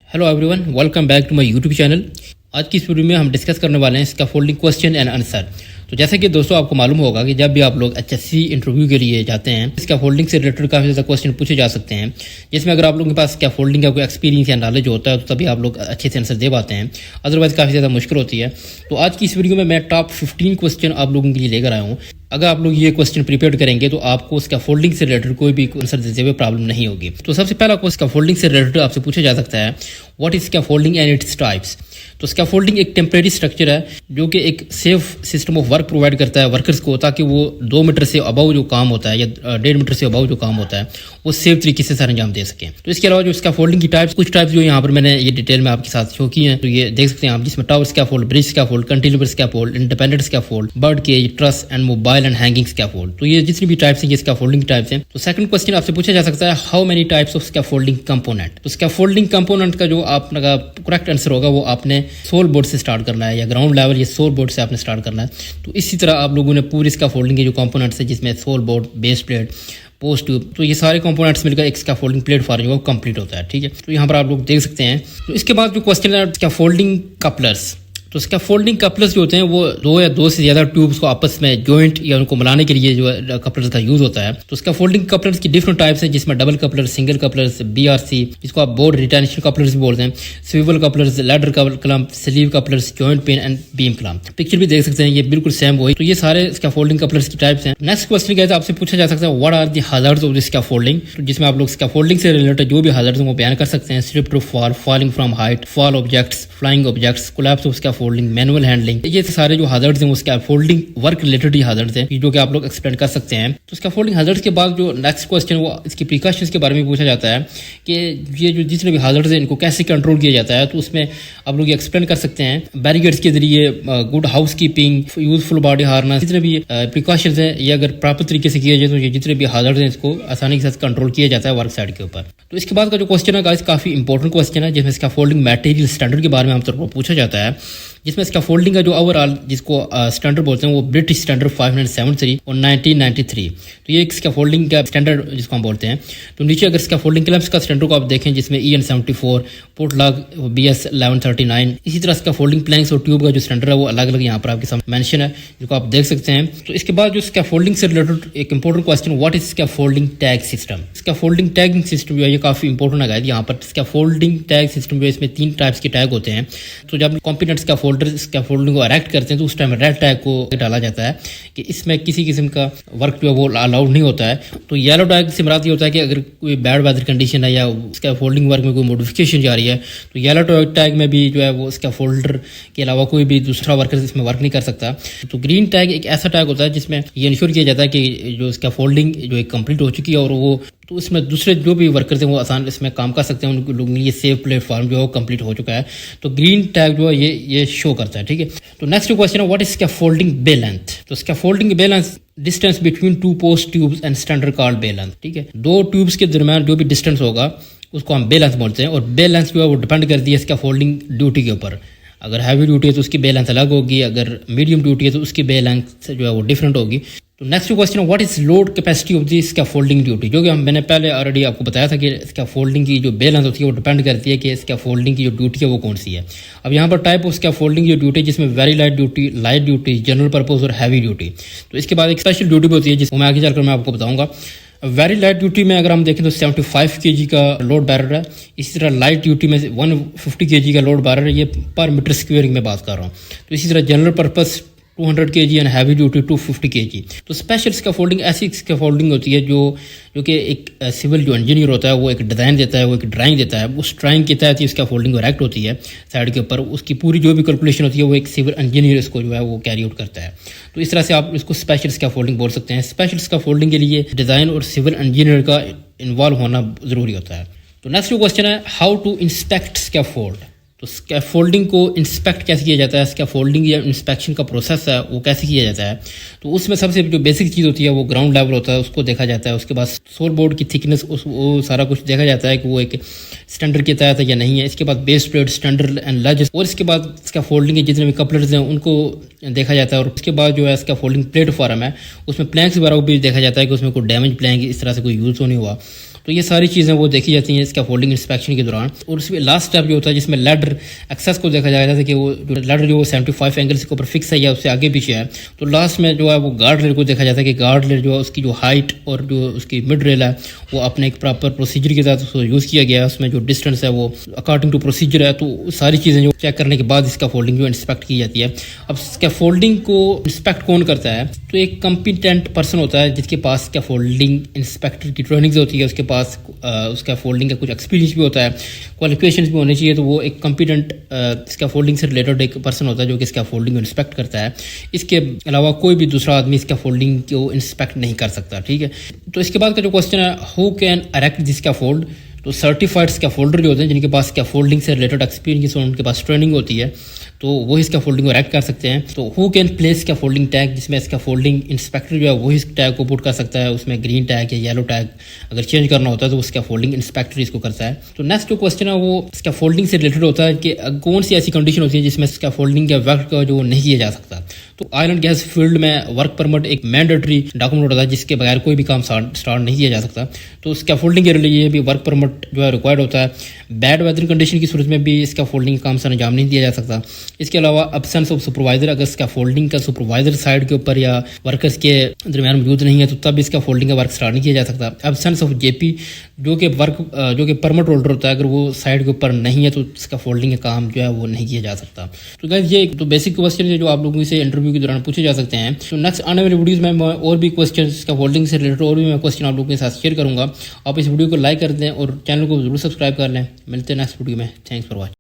Hello everyone, welcome back to my YouTube channel. आज की इस वीडियो में हम डिस्कस करने वाले हैं स्कैफोल्डिंग क्वेश्चन एंड आंसर। तो जैसे कि दोस्तों आपको मालूम होगा कि जब भी आप लोग एचएससी इंटरव्यू के लिए जाते हैं, स्कैफोल्डिंग से रिलेटेड काफ़ी ज़्यादा क्वेश्चन पूछे जा सकते हैं, जिसमें अगर आप लोगों के पास स्कैफोल्डिंग का कोई एक्सपीरियंस या नॉलेज होता है तो तभी आप लोग अच्छे से आंसर दे पाते हैं, अदरवाइज काफ़ी ज़्यादा मुश्किल होती है। तो आज की इस वीडियो में मैं टॉप 15 क्वेश्चन आप लोगों के लिए लेकर आया हूँ। अगर आप लोग ये क्वेश्चन प्रिपेयर करेंगे तो आपको स्कैफोल्डिंग से रिलेटेड कोई भी आंसर देते हुए प्रॉब्लम नहीं होगी। तो सबसे पहला क्वेश्चन स्कैफोल्डिंग से रिलेटेड आपसे पूछा जा सकता है, what is scaffolding and its types. तो स्कैफोल्डिंग एक टेम्परेरी स्ट्रक्चर है जो कि एक safe system of work provide करता है वर्कर्स को, ताकि वो 2 मीटर से अबव जो काम होता है या 1.5 मीटर से अबव जो काम होता है वो सेफ तरीके से सर अंजाम दे सकें। तो इसके अलावा जो स्कैफोल्डिंग की टाइप्स, कुछ टाइप्स जो यहाँ पर मैंने ये डिटेल में आपके साथ शो की हैं, तो ये देख सकते हैं आप, जिसमें tower scaffold, bridge scaffold, cantilever scaffold, independent scaffold, bird cage, truss and mobile and hanging scaffold. तो ये जितनी भी टाइप्स हैं ये स्कैफोल्डिंग टाइप्स हैं। तो सेकंड क्वेश्चन आपसे पूछा जा सकता है, how many types of scaffolding component. तो स्कैफोल्डिंग कंपोनेंट का जो आपका करेक्ट आंसर होगा वो आपने सोल बोर्ड से स्टार्ट करना है, या ग्राउंड लेवल या सोल बोर्ड से आपने स्टार्ट करना है। तो इसी तरह आप लोगों ने पूरी स्कैफोल्डिंग के जो कंपोनेंट्स है, जिसमें sole board, base plate, post tube, तो ये सारे कंपोनेंट्स मिलकर एक स्कैफोल्डिंग प्लेटफॉर्म जो कंप्लीट होता है। ठीक है, तो यहाँ पर आप लोग देख सकते हैं। तो इसके बाद जो क्वेश्चन है स्कैफोल्डिंग कपलर्स। तो स्कैफोल्डिंग कपलर्स जो होते हैं वो 2 या 2 से ज़्यादा ट्यूब्स को आपस में जॉइंट या उनको मिलाने के लिए जो कपलर्स का यूज होता है। तो स्कैफोल्डिंग कपलर्स की डिफरेंट टाइप्स हैं, जिसमें double coupler, single couplers, BRC, जिसको आप बोर्ड रिटेंशन कपलर्स भी बोलते हैं, swivel couplers, ladder clump, sleeve couplers, joint pain and beam clump. Picture भी देख सकते हैं, ये बिल्कुल सेम वही। तो ये सारे स्कैफोल्डिंग कपलर्स की टाइप्स हैं। नेक्स्ट क्वेश्चन क्या है, आपसे पूछा जा सकता है, what are the hazards of the scaffolding. तो जिसमें आप लोग स्कैफोल्डिंग से रिलेटेड जो भी हैजर्ड्स हैं वो बयान कर सकते हैं, slip to fall, falling from height, fall objects, flying objects, collapse of scaffolding, manual handling. ये सारे जो हैजर्ड्स हैं वो स्कैफोल्डिंग वर्क रिलेटेड ही हैजर्ड्स हैं, जो कि आप लोग एक्सप्लेन कर सकते हैं। तो स्कैफोल्डिंग हैजर्ड्स के बाद जो नेक्स्ट क्वेश्चन वो इसकी प्रिकॉशंस के बारे में पूछा जाता है कि ये जो जितने भी हैजर्ड्स हैं इनको कैसे कंट्रोल किया जाता है। तो उसमें आप लोग एक्सप्लेन कर सकते हैं, बैरिकेड्स के जरिए, good house keeping, useful body harness, जितने भी प्रिकॉशंस हैं ये अगर प्रॉपर तरीके से किए जाए तो ये जितने भी हैजर्ड्स हैं इसको आसानी के साथ कंट्रोल किया जाता है वर्क साइड के ऊपर। तो इसके बाद का जो क्वेश्चन है गाइस काफी इंपॉर्टेंट क्वेश्चन है, जिसमें स्कैफोल्डिंग मटेरियल स्टैंडर्ड के बारे में आमतौर पर पूछा जाता है, जिसमें स्कैफोल्डिंग का जो ओवरऑल जिसको स्टैंडर्ड बोलते हैं वो ब्रिटिश स्टैंडर्ड 573 और 1993। तो ये एक स्कैफोल्डिंग का स्टैंडर्ड जिसको हम बोलते हैं। तो नीचे अगर स्कैफोल्डिंग क्लैंप्स का स्टैंडर्ड को आप देखें, जिसमें EN 74, पोर्टलॉग BS 1139, इसी तरह स्कैफोल्डिंग प्लैंक्स और ट्यूब का जो स्टैंडर्ड है वो अलग अलग यहाँ पर आपके सामने मेंशन है, जिसको आप देख सकते हैं। तो इसके बाद जो स्कैफोल्डिंग से रिलेटेड एक important question, what is scaffolding tag system. Scaffolding tagging system जो है ये काफी इंपॉर्टेंट है यहाँ पर। स्कैफोल्डिंग टैग सिस्टम जो है इसमें 3 टाइप्स के टैग होते हैं। तो जब कॉम्पिटेंट स्कैफोल्डिंग को इरेक्ट करते हैं तो उस टाइम रेड टैग को डाला जाता है कि इसमें किसी किस्म का वर्क जो है वो अलाउड नहीं होता है। तो येलो टैग से मुराद ये होता है कि अगर कोई बैड वेदर कंडीशन है या स्कैफोल्डिंग वर्क में कोई मॉडिफिकेशन जा रही है तो येलो टैग में भी जो है वो स्कैफोल्डर के अलावा कोई भी दूसरा वर्कर इसमें वर्क नहीं कर सकता। तो ग्रीन टैग एक ऐसा टैग होता है जिसमें ये इंश्योर किया जाता है कि जो स्कैफोल्डिंग जो एक कंप्लीट हो चुकी है और वो तो इसमें दूसरे जो भी वर्कर्स हैं वो आसान इसमें काम कर सकते हैं, उन लोगों के लिए सेफ प्लेटफॉर्म जो है वो कंप्लीट हो चुका है। तो ग्रीन टैग जो है ये शो करता है। ठीक है, तो नेक्स्ट क्वेश्चन है, what is scaffolding bay length. तो scaffolding bay length distance between 2 post tubes and standard called bay length. ठीक है, 2 ट्यूब्स के दरमियान जो भी डिस्टेंस होगा उसको हम बे लेंथ बोलते हैं, और बे लेंथ जो है वो डिपेंड करती है स्कैफोल्डिंग ड्यूटी के ऊपर। अगर हैवी ड्यूटी है तो उसकी बे लेंथ अलग होगी, अगर मीडियम ड्यूटी है तो उसकी बे लेंथ जो है वो डिफरेंट होगी। तो next question, what is load capacity of the scaffolding duty. जो कि मैंने पहले ऑलरेडी आपको बताया था कि स्कैफोल्डिंग की जो बे लेंथ होती है वो डिपेंड करती है कि स्कैफोल्डिंग की जो ड्यूटी है वो कौन सी है। अब यहाँ पर टाइप ऑफ स्कैफोल्डिंग की ड्यूटी जिसमें very light duty, general purpose और हैवी ड्यूटी। तो इसके बाद एक स्पेशल ड्यूटी भी होती है जिसको मैं आगे चलकर मैं आपको बताऊंगा। वेरी लाइट ड्यूटी में अगर हम देखें तो 75 kg का लोड बैरर है। इसी तरह लाइट ड्यूटी में 150 kg का लोड बैरर है, ये पर मीटर स्क्वेयर में बात कर रहा हूँ। तो इसी तरह general purpose 200 kg and heavy duty 250 kg। तो स्पेशल स्कैफोल्डिंग ऐसी स्कैफोल्डिंग होती है जो कि एक सिविल जो इंजीनियर होता है वो एक डिज़ाइन देता है, वो एक ड्राइंग देता है, उस ड्राइंग के तहत ही स्कैफोल्डिंग इरेक्ट होती है साइड के ऊपर। उसकी पूरी जो भी कैलकुलेशन होती है वो एक सिविल इंजीनियर इसको जो है वो कैरी आउट करता है। तो इस तरह से आप इसको स्पेशल स्कैफोल्डिंग बोल सकते हैं। स्पेशल स्कैफोल्डिंग के लिए डिज़ाइन और सिविल इंजीनियर का इन्वॉल्व होना ज़रूरी होता है। तो नेक्स्ट क्वेश्चन है, हाउ टू इंस्पेक्ट स्कैफोल्ड। तो स्कैफोल्डिंग को इंस्पेक्ट कैसे किया जाता है, स्कैफोल्डिंग या इंस्पेक्शन का प्रोसेस है वो कैसे किया जाता है। तो उसमें सबसे जो बेसिक चीज़ होती है वो ग्राउंड लेवल होता है, उसको देखा जाता है। उसके बाद सोल बोर्ड की थिकनेस वो सारा कुछ देखा जाता है कि वो एक स्टैंडर्ड के तहत है या नहीं है। इसके बाद बेस प्लेट, स्टैंडर्ड एंड लज, और इसके बाद स्कैफोल्डिंग के जितने भी कपलर्स हैं उनको देखा जाता है। और उसके बाद जो है स्कैफोल्डिंग प्लेटफॉर्म है उसमें प्लैंक्स वगैरह भी देखा जाता है कि उसमें कोई डैमेज प्लैंक इस तरह से कोई यूज़ तो नहीं हुआ। तो तो ये सारी चीज़ें वो देखी जाती हैं इसका फोल्डिंग इंस्पेक्शन के दौरान। और उसमें लास्ट स्टेप जो होता है जिसमें लैडर एक्सेस को देखा जाएगा, जैसे कि वो जो लैडर जो 75 एंगल्स के ऊपर फिक्स है या उससे आगे पीछे है, तो लास्ट में जो है वो गार्ड रेल को देखा जाता है कि गार्ड रेल जो है उसकी जो हाइट और जो उसकी मिड रेल है वो अपने एक प्रॉपर प्रोसीजर के साथ उसको यूज़ किया गया है, उसमें जो डिस्टेंस है वो अकॉर्डिंग टू प्रोसीजर है। तो सारी चीज़ें जो चेक करने के बाद इसका फोल्डिंग जो इंस्पेक्ट की जाती है। अब इसका फोल्डिंग को इंस्पेक्ट कौन करता है, तो एक कॉम्पिटेंट पर्सन होता है जिसके पास इसका फोल्डिंग इंस्पेक्टर की ट्रेनिंग होती है, उसके पास उसका फोल्डिंग का कुछ एक्सपीरियंस भी होता है, क्वालिफिकेशन भी होनी चाहिए। तो वो एक कॉम्पिटेंट इसका फोल्डिंग से रिलेटेड एक पर्सन होता है जो कि इसका फोल्डिंग को इंस्पेक्ट करता है। इसके अलावा कोई भी दूसरा आदमी इसका फोल्डिंग को इंस्पेक्ट नहीं कर सकता, ठीक है। तो इसके बाद का जो क्वेश्चन है, who can erect this scaffold, तो सर्टिफाइड स्कैफोल्डर जो होते हैं जिनके पास स्कैफोल्डिंग से रिलेटेड एक्सपीरियंस और उनके पास ट्रेनिंग होती है, तो वो इसका फोल्डिंग को इरेक्ट कर सकते हैं। तो हु कैन प्लेस का फोल्डिंग टैग, जिसमें इसका फोल्डिंग इंस्पेक्टर जो है वही इस टैग को पुट कर सकता है, उसमें ग्रीन टैग या येलो टैग अगर चेंज करना होता है तो उसका फोल्डिंग इंस्पेक्टर इसको करता है। तो नेक्स्ट जो क्वेश्चन है वो इसका फोल्डिंग से रिलेटेड होता है कि कौन सी ऐसी कंडीशन होती है जिसमें इसका फोल्डिंग या वर्क का जो नहीं किया जा सकता। तो ऑयल एंड गैस फील्ड में वर्क परमिट एक मैंडेटरी डॉक्यूमेंट होता है जिसके बगैर कोई भी काम स्टार्ट नहीं किया जा सकता। तो इसका फोल्डिंग के लिए भी वर्क परमिट जो है रिक्वायर्ड होता है। बैड वेदर कंडीशन की सूरत में भी इसका फोल्डिंग काम से अंजाम नहीं दिया जा सकता। इसके अलावा एब्सेंस ऑफ सुपरवाइजर, अगर इसका फोल्डिंग का सुपरवाइजर साइड के ऊपर या वर्कर्स के दरमियान मौजूद नहीं है तो तब इसका फोल्डिंग का वर्क स्टार्ट नहीं किया जा सकता। एब्सेंस ऑफ जेपी, जो कि परमिट होल्डर होता है, अगर वो साइड के ऊपर नहीं है तो इसका फोल्डिंग का काम जो है वो नहीं किया जा सकता। तो गाइस ये तो बेसिक क्वेश्चन है जो आप लोगों से इंटरव्यू के दौरान पूछे जा सकते हैं। तो नेक्स्ट आने वाली वीडियोस में मैं और भी क्वेश्चन इसका फोल्डिंग से रिलेटेड और भी मैं क्वेश्चन आप लोगों के साथ शेयर करूंगा। आप इस वीडियो को लाइक कर दें और चैनल को जरूर सब्सक्राइब कर लें। मिलते हैं नेक्स्ट वीडियो में। Thanks for watching.